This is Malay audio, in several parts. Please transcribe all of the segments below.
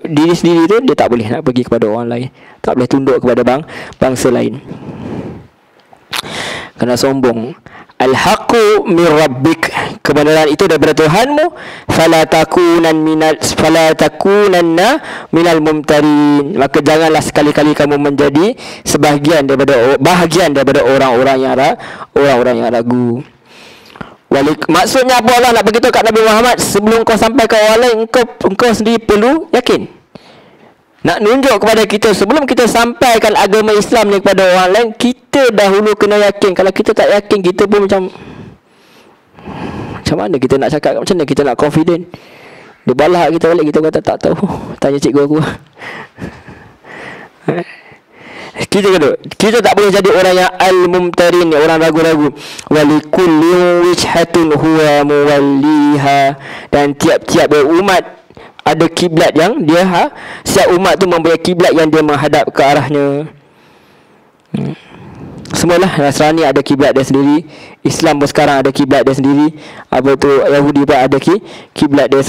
diri sendiri tu, dia tak boleh nak pergi kepada orang lain, tak boleh tunduk kepada bangsa lain. Kena sombong. Al-haqqu min rabbik, kebenaran itu daripada Tuhanmu. Fala takunanna minal mumtarin, maka janganlah sekali-kali kamu menjadi bahagian daripada orang-orang yang ragu. Maksudnya apa Allah nak beritahu kat Nabi Muhammad, sebelum kau sampai ke orang lain, engkau sendiri perlu yakin. Nak nunjuk kepada kita, sebelum kita sampaikan agama Islam ni kepada orang lain, kita dahulu kena yakin. Kalau kita tak yakin, kita pun macam mana kita nak cakap, macam mana kita nak confident. Dia balak kita balik, kita kata tak tahu, tanya cikgu aku. Kita tak boleh jadi orang yang al-mumtarin, orang ragu-ragu. Walikulli wijhatun huwa muwalliha, dan tiap-tiap umat ada kiblat yang dia setiap umat tu mempunyai kiblat yang dia menghadap ke arahnya. Semualah, Nasrani ada kiblat dia sendiri, Islam pun sekarang ada kiblat dia sendiri, apa tu, Yahudi pun ada kiblat dia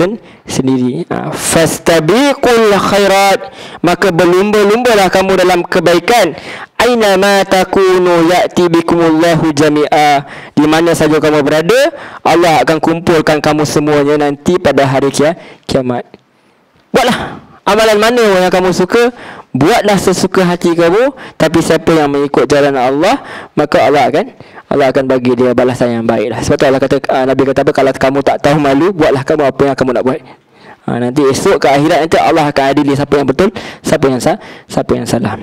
sendiri. Fastabiqul khairat, maka berlumba-lumbalah kamu dalam kebaikan. Aina ma takunu ya'ti bikumullahu jami'a, di mana saja kamu berada, Allah akan kumpulkan kamu semuanya nanti pada hari kiamat. Buatlah amalan mana yang kamu suka, buatlah sesuka hati kamu, tapi siapa yang mengikut jalan Allah, maka Allah akan bagi dia balasan yang baik lah. Sebab tu Allah kata, Nabi kata apa, kalau kamu tak tahu malu, buatlah kamu apa yang kamu nak buat. Nanti esok ke akhirat nanti Allah akan adili siapa yang betul, siapa yang salah.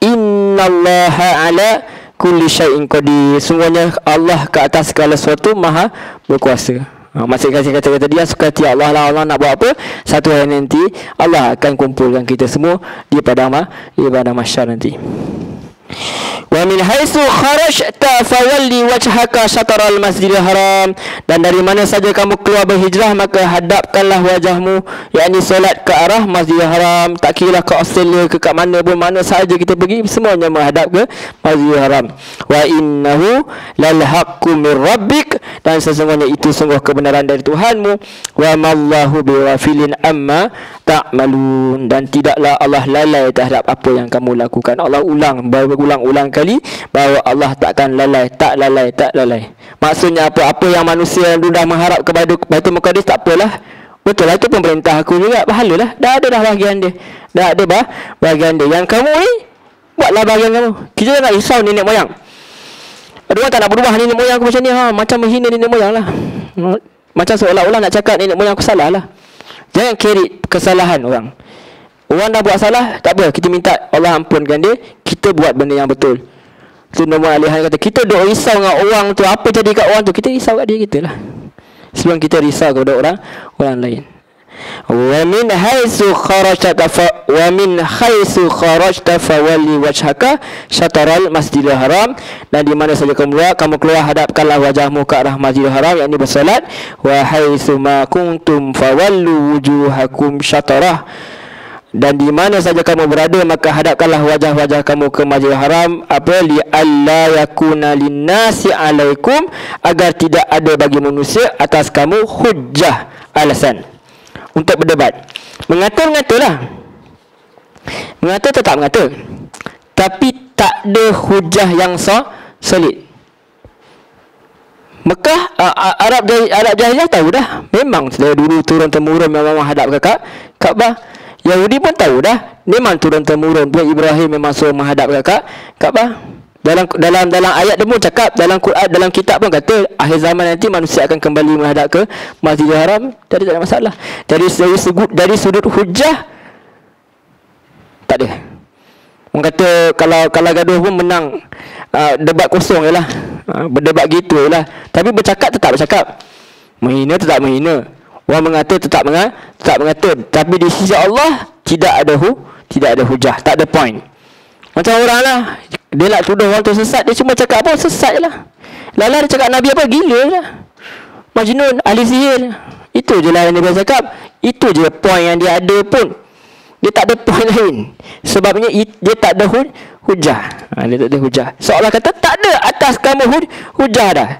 Innallaha ala kulli syai'in qadir, sungguhnya Allah ke atas segala sesuatu maha berkuasa. Masing-masing kata dia suka hati Allah lah. Allah nak buat apa, satu hari nanti Allah akan kumpulkan kita semua di padang mahsyar nanti. Wa min haitsu kharajta fawalli wajhaka syatral masjidil haram, dan dari mana saja kamu keluar berhijrah, maka hadapkanlah wajahmu, yakni solat ke arah Masjidil Haram. Tak kira ke Australia ke kat mana pun, mana saja kita pergi, semuanya menghadap ke Masjidil Haram. Wa innahu lal haqqu mir rabbik, dan sesungguhnya itu sungguh kebenaran dari Tuhanmu. Wa mallahu bighafilin amma ta'malun, dan tidaklah Allah lalai terhadap apa yang kamu lakukan. Allah ulang kali bahawa Allah takkan lalai, tak lalai. Maksudnya apa yang manusia yang dah mengharap kepada Baitul Maqdis, tak apalah, betul lah, itu pun perintah aku juga, pahala lah, dah ada bahagian dia, bahagian dia. Yang kamu ni buatlah bahagian kamu. Kita nak risau nenek moyang. Ada orang tak nak berubah nenek moyang aku macam ni, macam menghina nenek moyang lah, macam seolah-olah nak cakap nenek moyang aku salah lah. Jangan carry kesalahan orang. Orang dah buat salah, tak apa, kita minta Allah ampunkan dia, kita buat benda yang betul. Tu nombor alihan kata, kita duk risau dengan orang tu, apa jadi kat orang tu, kita risau kat dia kita lah, sebelum kita risau kepada orang lain. Wa min haitsu kharajta fawalli wajhaka syatral masjidil haram, dan di mana saja kamu keluar hadapkanlah wajahmu ke arah Masjidil Haram, yakni bersolat. Wa haitsu ma kuntum fawallu wujuhakum syatrah, dan di mana saja kamu berada, maka hadapkanlah wajah-wajah kamu ke Masjidil Haram. Apa? Li alla yakuna linnasi alaikum, agar tidak ada bagi manusia atas kamu hujjah, alasan untuk berdebat. Mengatur-ngaturlah, mengatur tetap mengatur, tapi tak ada hujah yang solid. Mekah, Arab jahiliah tahu dah, memang dari dulu turun-temurun memang menghadap ke Kaabah. Yahudi pun tahu dah, memang turun-temurun pun Ibrahim memang suruh menghadap ke Kaabah. Dalam ayat dia pun cakap, dalam Quran, dalam kitab pun kata akhir zaman nanti manusia akan kembali menghadap ke Masjidil Haram. Jadi tak ada masalah. Dari sudut hujah tak ada. Orang kata kalau gaduh pun menang, debat kosong jelah, berdebat gitu jelah. Tapi bercakap tetap bercakap, menghina tetap menghina, orang mengatur tetap mengatur. Tapi di sisi Allah tidak ada hujah, tak ada point. Macam orang lah, dia nak tuduh orang tu sesat, dia cuma cakap apa, sesat je lah. Lala dia cakap Nabi apa, gila je lah, Majnun, ahli sihir. Itu je lah yang dia cakap. Itu je point yang dia ada pun. Dia tak ada point lain. Sebabnya dia tak ada hujah. Dia tak ada hujah. Seolah kata tak ada atas kamu hujah dah.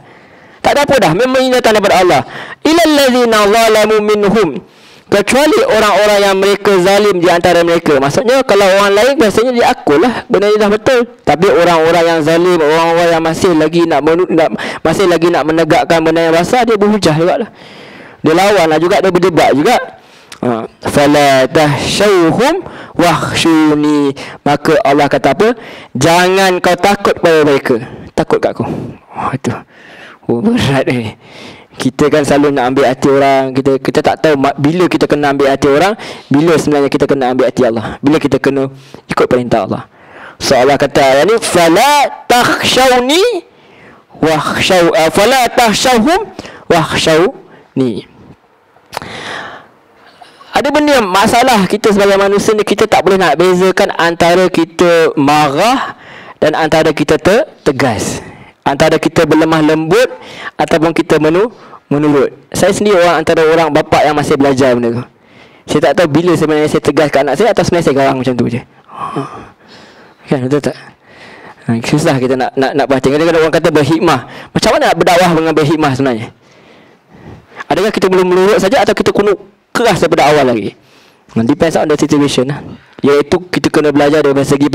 Tak ada apa dah, memang ini datang daripada Allah. Illal ladzina zalamu minhum, kecuali orang-orang yang mereka zalim di antara mereka. Maksudnya kalau orang lain biasanya dia akulah benda ini dah betul. Tapi orang-orang yang zalim, orang-orang yang masih lagi nak menegakkan benda yang basah, dia berhujah jugalah. Dia lawan lah juga, dia berdebat juga. Fala tahsyauhum wakhshuni, maka Allah kata apa? Jangan kau takut pada mereka, takut kat aku. Itu berat Kita kan selalu nak ambil hati orang. Kita tak tahu bila kita kena ambil hati orang, bila sebenarnya kita kena ambil hati Allah, bila kita kena ikut perintah Allah. So Allah kata ni, fala takhshawni fala takhshawhum wakhshawni. Ada benda yang masalah kita sebagai manusia ni, kita tak boleh nak bezakan antara kita marah dan antara kita tegas, antara kita berlemah lembut ataupun kita menurut. Saya sendiri antara orang bapa yang masih belajar benda tu. Saya tak tahu bila sebenarnya saya tegas kat anak saya, atau sebenarnya saya garang macam tu je. Kan, betul tak? Susah kita nak perhatikan. Kadang-kadang orang kata berhikmah. Macam mana nak berdakwah dengan berhikmah sebenarnya? Adakah kita belum menurut saja, atau kita kena keras daripada awal lagi? Depends on the situation lah. Iaitu kita kena belajar dari segi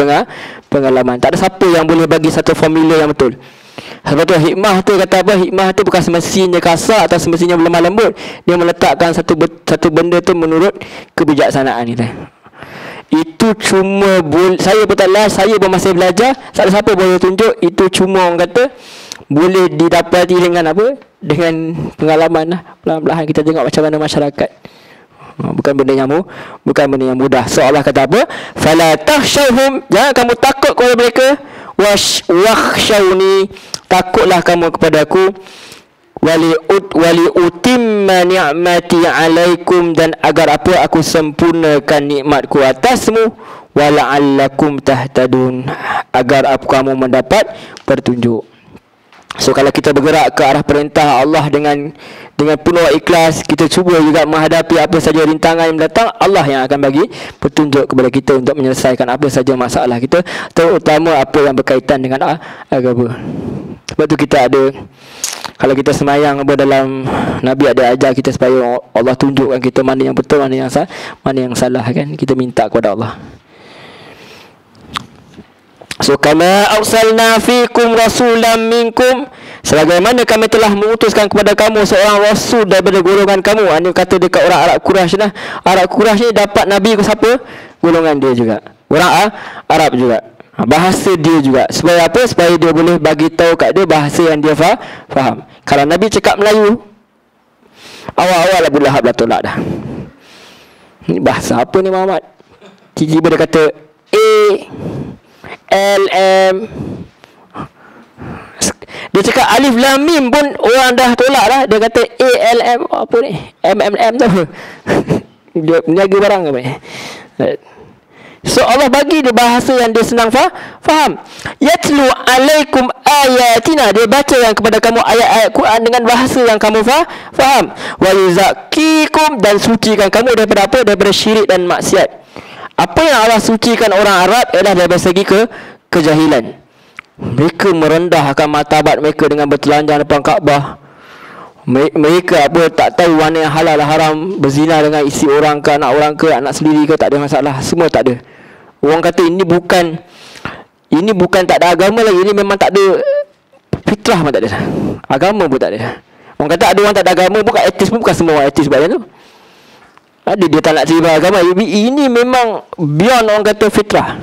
pengalaman. Tak ada siapa yang boleh bagi satu formula yang betul. Sebab tu hikmah tu kata apa? Hikmah tu bukan semestinya kasar atau semestinya lemah lembut. Dia meletakkan satu benda tu menurut kebijaksanaan kita. Itu cuma saya bertalah, saya pun masih belajar. Tak ada siapa boleh tunjuk. Itu cuma orang kata boleh didapati dengan apa? Dengan pengalaman lah. Perlahan-lahan kita tengok macam mana masyarakat. Bukan benda yang mudah. So Allah kata apa? Fala takhshawhum, jangan kamu takut kepada mereka. Wakhshawni, takutlah kamu kepada aku. Wali utimma ni'mati alaikum, dan agar apa? Aku sempurnakan nikmatku atasmu. Wala'allakum tahtadun, agar kamu mendapat petunjuk. So kalau kita bergerak ke arah perintah Allah dengan penuh ikhlas, kita cuba juga menghadapi apa saja rintangan yang datang, Allah yang akan bagi petunjuk kepada kita untuk menyelesaikan apa saja masalah kita, terutama apa yang berkaitan dengan agama. Sebab tu kita ada, kalau kita semayang dalam, Nabi ada ajar kita supaya Allah tunjukkan kita mana yang betul, mana yang salah kan. Kita minta kepada Allah. So kama arsalna fikum rasulan minkum, sebagaimana kami telah mengutuskan kepada kamu seorang rasul daripada golongan kamu. Ini kata dekat orang Arab Quraisy lah. Arab Quraisy ni dapat Nabi ke siapa? Golongan dia juga, orang Arab juga, bahasa dia juga. Supaya apa? Supaya dia boleh bagi tahu kat dia bahasa yang dia faham. Kalau Nabi cakap Melayu, awal-awal Abu Lahab dah tolak dah. Ini bahasa apa ni Muhammad? Tiba-tiba dia kata LM. Dia cakap alif lam mim pun orang dah tolak dah. Dia kata ALM apa ni? MMM tu. Dia meniaga barang ke apa? So Allah bagi dia bahasa yang dia senang faham. Yatlu alaikum ayatina, dia baca yang kepada kamu ayat-ayat Quran dengan bahasa yang kamu faham. Wa yuzakkikum, dan sucikan kamu daripada apa? Daripada syirik dan maksiat. Apa yang Allah sucikan orang Arab adalah dari segi kejahilan. Mereka merendahkan martabat mereka dengan bertelanjang depan Kaabah. Mereka apa, tak tahu mana yang halal haram, berzina dengan isi orang ke, anak orang ke, anak sendiri ke, tak ada masalah. Semua tak ada. Orang kata ini bukan tak ada agama lagi, ini memang tak ada fitrah pun tak ada. Agama pun tak ada. Orang kata ada orang tak ada agama, bukan etis pun bukan semua orang etis sebab tu. Ada dia tak nak terima agama. Ini memang beyond orang kata fitrah,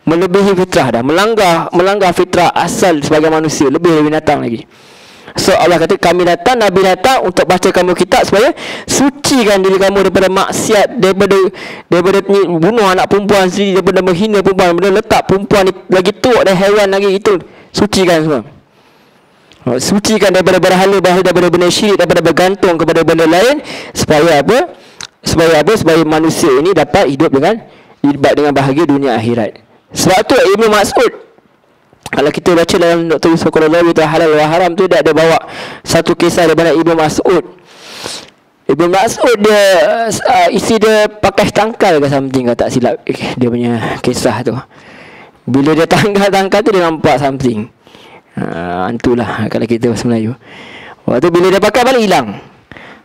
melebihi fitrah dah, melanggar fitrah asal sebagai manusia, lebih dari binatang lagi. So Allah kata kami datang, Nabi datang untuk baca kamu kitab supaya sucikan diri kamu daripada maksiat, daripada bunuh anak perempuan sendiri, daripada menghina perempuan, daripada letak perempuan lagi teruk dari haiwan lagi, itu sucikan semua. Sucikan daripada berhala, daripada benda syirik, daripada bergantung kepada benda lain, supaya apa? Supaya manusia ini dapat hidup dengan bahagia dunia akhirat. Sebab tu Ibnu Mas'ud, kalau kita baca dalam Dr. Yusuf Qaradawi itu halal wa haram tu, dia ada bawa satu kisah daripada Ibnu Mas'ud. Ibnu Mas'ud dia isi dia pakai tangkal ke something, kalau tak silap dia punya kisah tu. Bila dia tangkal tu dia nampak something. Antulah kalau kita bahasa Melayu. Waktu bila dia pakai balik hilang.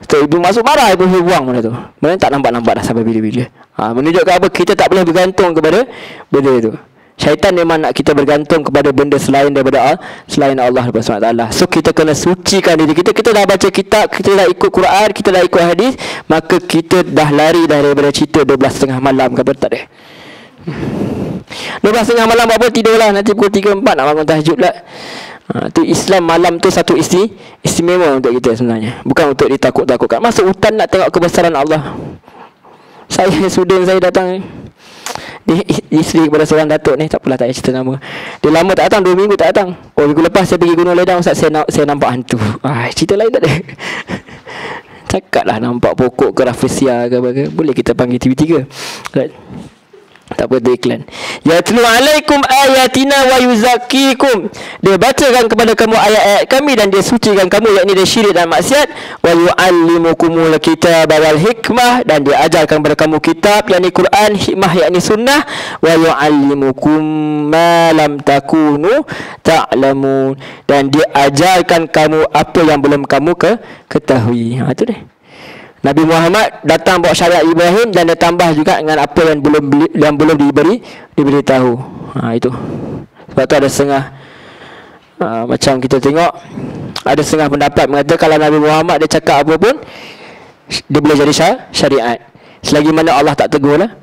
So, ibu masuk marah, ibu buang benda tu. Benda tak nampak-nampak dah sampai bila-bila. Menunjukkan apa? Kita tak boleh bergantung kepada benda itu. Syaitan memang nak kita bergantung kepada benda selain daripada selain Allah SWT. So kita kena sucikan diri kita. Kita dah baca kitab, kita dah ikut Quran, kita dah ikut hadis, maka kita dah lari daripada cerita 12.30 malam ke apa, tak ada. 12.30 malam apa, tidurlah nanti pukul 3-4 nak bangun tahajud lah. Tu Islam malam tu satu istimewa untuk kita sebenarnya. Bukan untuk ditakut-takutkan. Masuk hutan nak tengok kebesaran Allah. Student saya datang, isteri kepada seorang datuk ni, tak apalah, tak payah cerita nama. Dia lama tak datang, 2 minggu tak datang. Minggu lepas saya pergi Gunung Ledang, Ustaz, saya nampak hantu. Cerita lain tak ada. Cakap lah nampak pokok ke rafflesia ke apa ke, boleh kita panggil TV3. Right. Tak apa, tu iklan. Yatlu alaikum ayatina wa yuzakkikum. Dia bacakan kepada kamu ayat-ayat kami dan dia sucikan kamu, yakni dari syirik dan maksiat. Wa yuallimukumul kitaba wal hikmah, dan dia ajarkan kepada kamu kitab, yakni Quran, hikmah yakni sunnah. Wa yuallimukum ma lam takunu ta'lamun, dan dia ajarkan kamu apa yang belum kamu ketahui. Itu dia. Nabi Muhammad datang bawa syariat Ibrahim, dan dia tambah juga dengan apa yang belum diberitahu. Itu. Sebab tu ada setengah macam kita tengok, ada setengah pendapat mengatakan kalau Nabi Muhammad dia cakap apa pun, dia boleh jadi syariat selagi mana Allah tak tegur lah.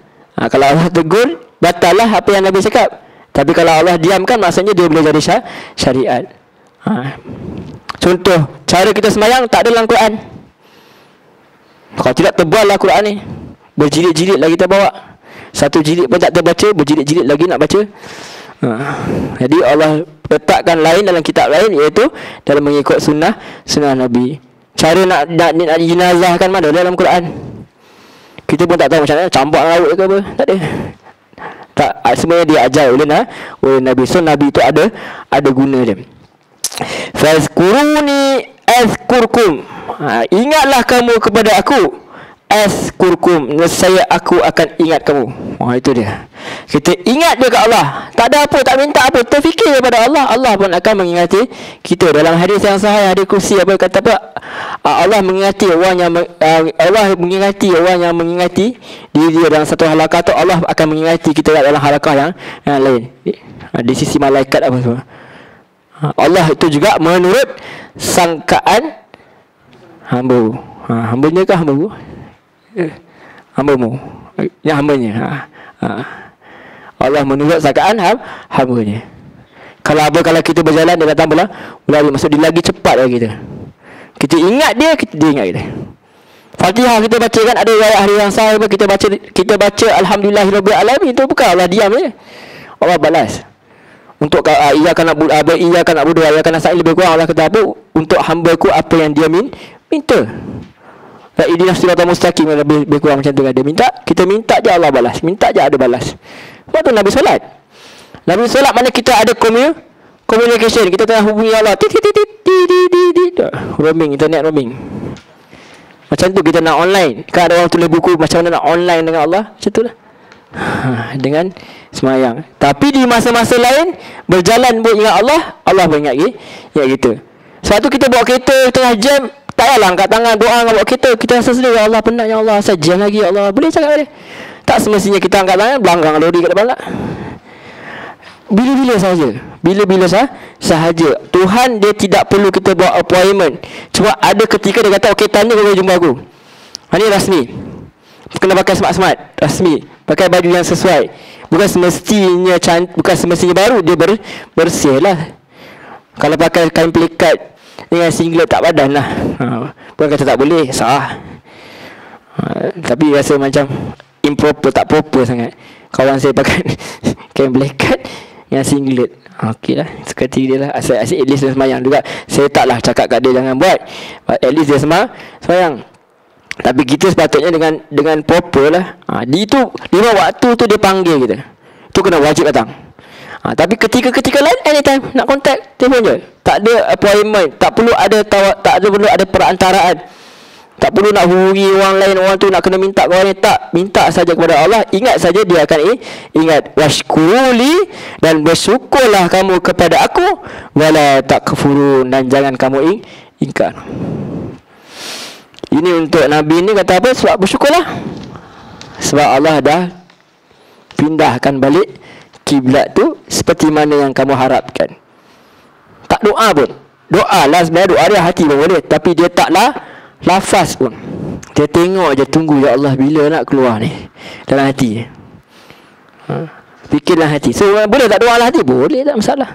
Kalau Allah tegur, batal lah apa yang Nabi cakap. Tapi kalau Allah diamkan, maksudnya dia boleh jadi syariat. Contoh, cara kita sembahyang tak ada dalam Quran. Kalau tidak, tebal lah Quran ni, berjilid-jilid lagi kita bawa. Satu jilid pun tak terbaca, berjilid-jilid lagi nak baca. Jadi Allah letakkan lain dalam kitab lain, iaitu dalam mengikut sunnah Nabi. Cara nak jenazahkan mana dalam Quran. Kita pun tak tahu macam mana, campak laut ke apa, tak ada. Tak, sebenarnya dia ajar oleh Nabi. So Nabi tu ada guna dia. Fazkuruni azkurkum. Ingatlah kamu kepada aku, azkurkum, nescaya aku akan ingat kamu. Itu dia. Kita ingat dia ke Allah, tak ada apa, tak minta apa, terfikir kepada Allah, Allah pun akan mengingati kita. Dalam hadis yang sahih, hadis kursi apa kata apa, Allah mengingati orang yang mengingati diri dia dalam satu halakah tu, Allah akan mengingati kita dalam halakah yang lain di sisi malaikat apa semua. Allah itu juga menurut sangkaan hamba. Hambanya ke hambamu? Hambamu. Ya, hambanya. Allah menurut sangkaan hambanya. Kalau kita berjalan, dia datang berlari, maksud dia lagi cepat lagi kita. Kita ingat dia ingat kita. Fatihah kita baca kan, ada hari yang sahih kita baca alhamdulillahirabbil alamin, itu bukan Allah diam je. Allah balas. Untuk iyyaka na'budu wa iyyaka nasta'in, lebih kurang Allah kata apa? Untuk hamba-Ku apa yang dia minta. Dan ihdinas siratal mustaqim, lebih kurang macam tu kan. Dia minta, kita minta je Allah balas. Minta je ada balas. Sebab tu Nabi solat. Nabi solat mana kita ada communication. Kita tengah hubungi Allah. Roaming, internet roaming. Macam tu kita nak online. Kan ada orang tulis buku macam mana nak online dengan Allah. Macam tu lah. Dengan semayang. Tapi di masa-masa lain berjalan pun ingat Allah, Allah pun ingat kita. Sebab tu kita bawa kereta tengah jam, tak payahlah angkat tangan doa dengan bawa kereta. Kita rasa sendiri, ya Allah penat ya Allah, saya jam lagi ya Allah. Boleh cakap dia. Tak semestinya kita angkat tangan belanggang lori kat depan lah. Bila-bila sahaja. Tuhan dia tidak perlu kita buat appointment. Cuma ada ketika dia kata, okey, tanya kau jumpa aku. Ini rasmi. Kena pakai smart-smart, rasmi. Pakai baju yang sesuai. Bukan semestinya baru, dia bersih lah. Kalau pakai kain pelikat dengan singlet tak padan lah. Bukan kata tak boleh, sah. Tapi rasa macam improper, tak proper sangat. Kawan saya pakai kain pelikat dengan singlet. Okey lah, sekali dia lah. Asyik at least dia semayang juga. Saya taklah cakap kat dia jangan buat, but at least dia semayang. Tapi kita sepatutnya dengan proper lah. Itu 5 waktu tu dia panggil kita. Tu kena wajib datang. Tapi ketika lain, anytime nak contact, telefon je. Tak ada appointment, tak perlu ada perantaraan. Tak perlu nak hubungi orang lain, orang tu nak kena minta ke orang ni. Tak, minta saja kepada Allah. Ingat saja, dia akan ingat. Washkuruli, dan bersyukurlah kamu kepada aku, wala takfurun, dan jangan kamu ingkar. Ini untuk Nabi ni kata apa? Sebab bersyukurlah. Sebab Allah dah pindahkan balik kiblat tu seperti mana yang kamu harapkan. Tak doa pun. Doa lah sebenarnya, doa dia hati pun boleh, tapi dia taklah lafaz pun. Dia tengok je, tunggu ya Allah bila nak keluar ni dalam hati. Fikirlah hati. So boleh tak doa lah hati? Boleh, tak masalah.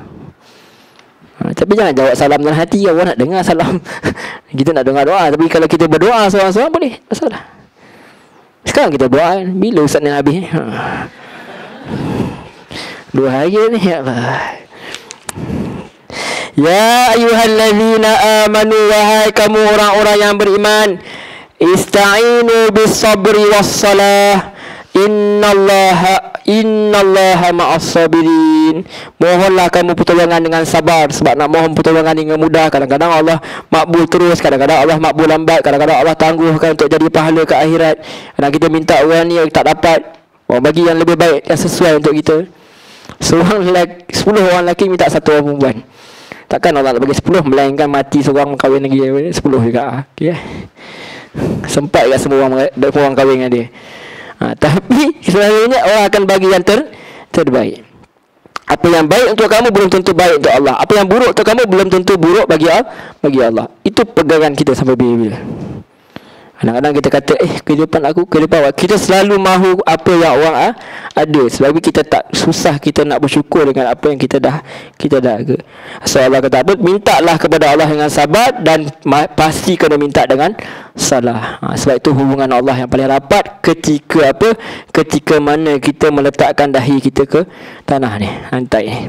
Tapi jangan jawab salam dalam hati. Allah nak dengar salam. Kita nak dengar doa. Tapi kalau kita berdoa seorang-seorang boleh, tak masalah. Sekarang kita doa kan, bila Ustaz ni habis? 2 hari ni, ya Allah. Ya ayyuhallazina amanu, wahai kamu orang-orang yang beriman, ista'inu bis sabri was salah, innallaha ma'as sabirin. Mohonlah kamu pertolongan dengan sabar. Sebab nak mohon pertolongan dengan mudah, kadang-kadang Allah makbul terus, kadang-kadang Allah makbul lambat, kadang-kadang Allah tangguhkan untuk jadi pahala ke akhirat. Kadang kita minta orang ni tak dapat, orang bagi yang lebih baik, yang sesuai untuk kita. 10 orang lelaki minta 1 orang perempuan. Takkan Allah nak bagi 10, melainkan mati seorang kahwin lagi 10 juga. Okay. Sempat kat semua orang kahwin dengan dia. Tapi sebenarnya Allah akan bagi yang terbaik. Apa yang baik untuk kamu belum tentu baik untuk Allah. Apa yang buruk untuk kamu belum tentu buruk bagi Allah. Itu pegangan kita sampai bila-bila. Kadang-kadang kita kata kehidupan aku, kehidupan awak. Kita selalu mahu apa yang orang ada. Sebab kita tak susah, kita nak bersyukur dengan apa yang kita dah ada. So Allah kata apa? Mintalah kepada Allah dengan sabar, dan pasti kena minta dengan salah. Sebab itu hubungan Allah yang paling rapat ketika apa? Ketika mana kita meletakkan dahi kita ke tanah ni, lantai ni.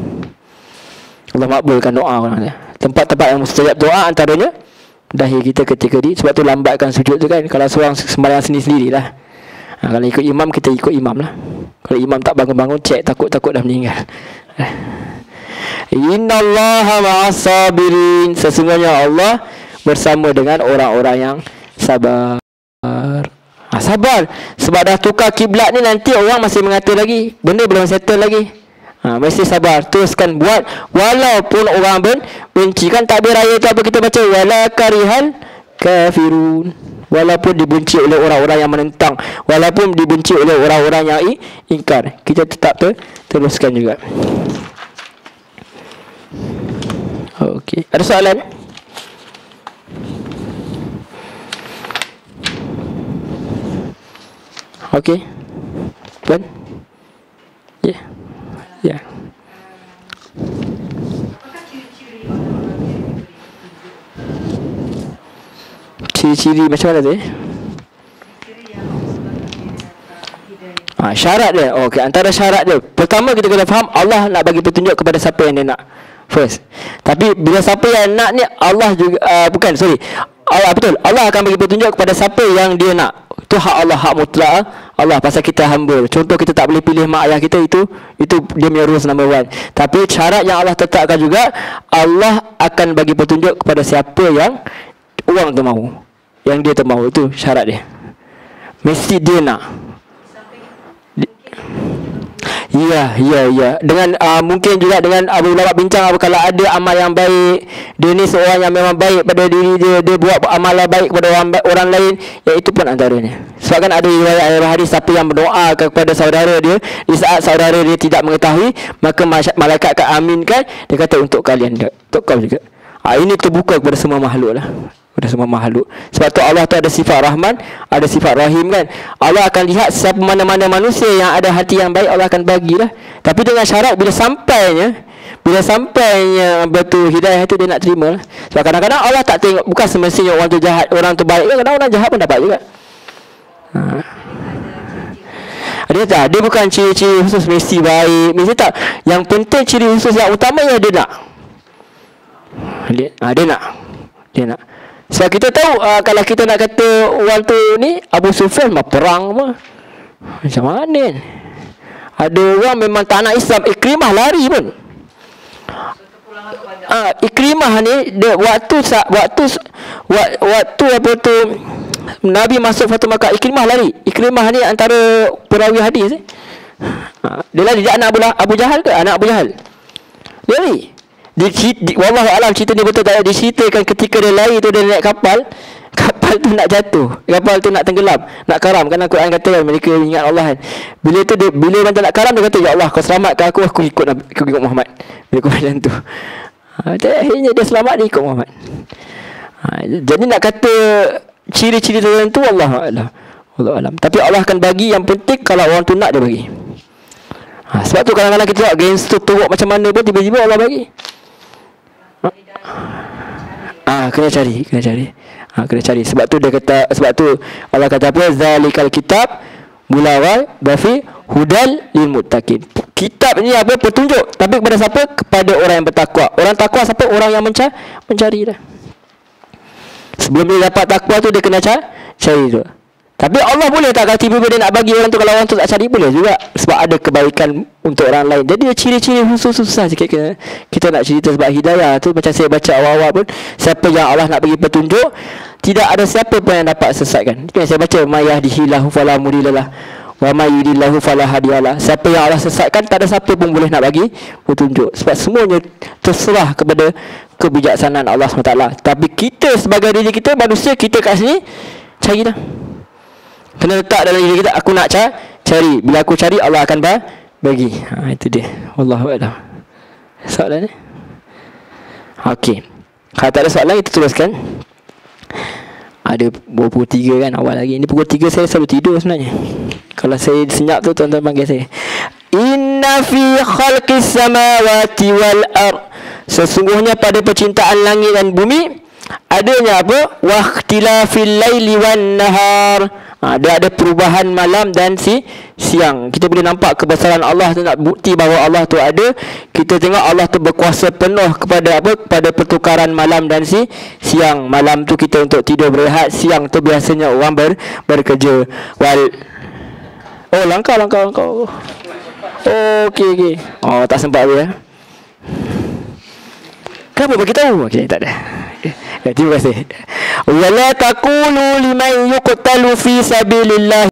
Allah makbulkan doa orang ni. Tempat-tempat yang mustajab doa antaranya dahi kita ketika sebab tu lambatkan sujud tu kan. Kalau seorang sembahyang sendiri-sendiri lah. Kalau ikut imam, kita ikut imam lah. Kalau imam tak bangun-bangun, cek, takut-takut dah meninggal. Innallaha ma'as sabirin. Sesungguhnya Allah bersama dengan orang-orang yang sabar. Sabar. Sebab dah tukar kiblat ni, nanti orang masih mengata lagi, benda belum settle lagi. Mesti sabar, teruskan buat walaupun orang benci. Kan takbir raya tu apa kita baca? Wala karihal kafirun. Walaupun dibenci oleh orang-orang yang menentang, walaupun dibenci oleh orang-orang yang ingkar, kita tetap teruskan juga. Okey, ada soalan? Okey, Tuan? Ya, ya. Ciri-ciri macam mana tu? Syarat dia. Okey, antara syarat dia, pertama kita kena faham Allah nak bagi petunjuk kepada siapa yang dia nak. First. Tapi bila siapa yang nak ni, Allah juga Allah, betul. Allah akan bagi petunjuk kepada siapa yang dia nak. Itu hak Allah, hak mutlak Allah. Pasal kita hamba. Contoh, kita tak boleh pilih mak ayah kita, itu dia punya rules number 1. Tapi syarat yang Allah tetapkan juga, Allah akan bagi petunjuk kepada siapa yang orang tu mahu, yang dia tu mahu. Itu syarat dia. Mesti dia nak. Ya. Dengan mungkin juga dengan Abu Lawak bincang, kalau ada amal yang baik, dia ni seorang yang memang baik pada diri dia, dia buat amalan baik kepada orang lain, ya itu pun antaranya. Sebab kan ada riwayat hadis, siapa yang berdoa kepada saudara dia di saat saudara dia tidak mengetahui, maka malaikat akan aminkan, dia kata untuk kalian juga, untuk kau juga. Ini terbuka kepada semua makhluk lah, pada semua makhluk. Sebab tu Allah tu ada sifat Rahman, ada sifat Rahim kan. Allah akan lihat siapa mana-mana manusia yang ada hati yang baik, Allah akan bagilah. Tapi dengan syarat bila sampainya betul hidayah itu dia nak terima lah. Sebab kadang-kadang Allah tak tengok, bukan semestinya orang tu jahat, orang tu baik. Kadang-kadang orang jahat pun dapat juga. Dia bukan ciri-ciri khusus mesti baik, mesti tak. Yang penting ciri khusus yang utama yang dia nak. Dia nak. Sebab kita tahu kalau kita nak kata orang tu ni Abu Sufyan mah perang mah, macam mana ni? Ada orang memang tak nak Islam, Ikrimah lari pun. Ikrimah ni dia waktu apa tu Nabi masuk Fatu Makkah, Ikrimah lari. Ikrimah ni antara perawi hadis Dia lari, dia anak Abu Jahal ke? Anak Abu Jahal. Dia lari. wallahu alam cerita ni betul tak, diceritakan ketika dia lari tu, dia naik kapal tu nak jatuh, kapal tu nak tenggelam, nak karam. Kan Al-Quran kata kan, mereka ingat Allah kan. Bila tu dia, bila macam nak karam, dia kata, ya Allah kau selamatkan aku ikut Muhammad. Bila kau macam tu, akhirnya dia selamat, dia ikut Muhammad. Jadi nak kata ciri-ciri tertentu, wallahu alam. Tapi Allah akan bagi, yang penting kalau orang tu nak, dia bagi. Sebab tu kadang-kadang kita tengok gangster teruk macam mana pun, tiba-tiba Allah bagi. Kena cari. Sebab tu dia kata, sebab tu Allah kata apa? Zalikal kitab mulawal bafi hudal lil muttaqin. Kitab ni apa? Petunjuk. Tapi kepada siapa? Kepada orang yang bertakwa. Orang takwa siapa? Orang yang mencari dah. Sebelum dia dapat takwa tu, dia kena cari tu. Tapi Allah boleh tak kalau tiba-tiba dia nak bagi orang tu, kalau orang tu tak cari, boleh juga. Sebab ada kebaikan untuk orang lain. Jadi dia ciri-ciri khusus susah sikit kita nak cerita. Sebab hidayah tu, macam saya baca awal-awal pun, siapa yang Allah nak bagi petunjuk, tidak ada siapa pun yang dapat sesatkan. Itu yang saya baca, may yahdihillahu fala mudhillalah wa may yudhillahu fala hadiyalah. Siapa yang Allah sesatkan, tak ada siapa pun boleh nak bagi petunjuk. Sebab semuanya terserah kepada kebijaksanaan Allah SWT. Tapi kita sebagai diri kita, manusia, kita kat sini cari dah. Kena letak dalam diri kita, aku nak cari. Bila aku cari, Allah akan bagi. Itu dia. Wallahu a'lam. Soalan ni? Okey. Kalau tak ada soalan, kita teruskan. Ada pukul 3 kan, awal lagi. Ini pukul 3 saya selalu tidur sebenarnya. Kalau saya senyap tu, tuan-tuan panggil saya. Inna fi khalqis samawati wal ard. Sesungguhnya pada penciptaan langit dan bumi, adanya apa? Waqtilafil laili wan nahar. Dia ada perubahan malam dan siang. Kita boleh nampak kebesaran Allah tu, nak bukti bahawa Allah tu ada. Kita tengok Allah tu berkuasa penuh kepada apa? Kepada pertukaran malam dan siang. Malam tu kita untuk tidur berehat, siang tu biasanya orang bekerja. Langkah. Okey. Tak sempat dia. Kenapa bagi tahu? Okey, tak ada. Terima kasih. Wala taqulu liman yuqtalu fi sabilillah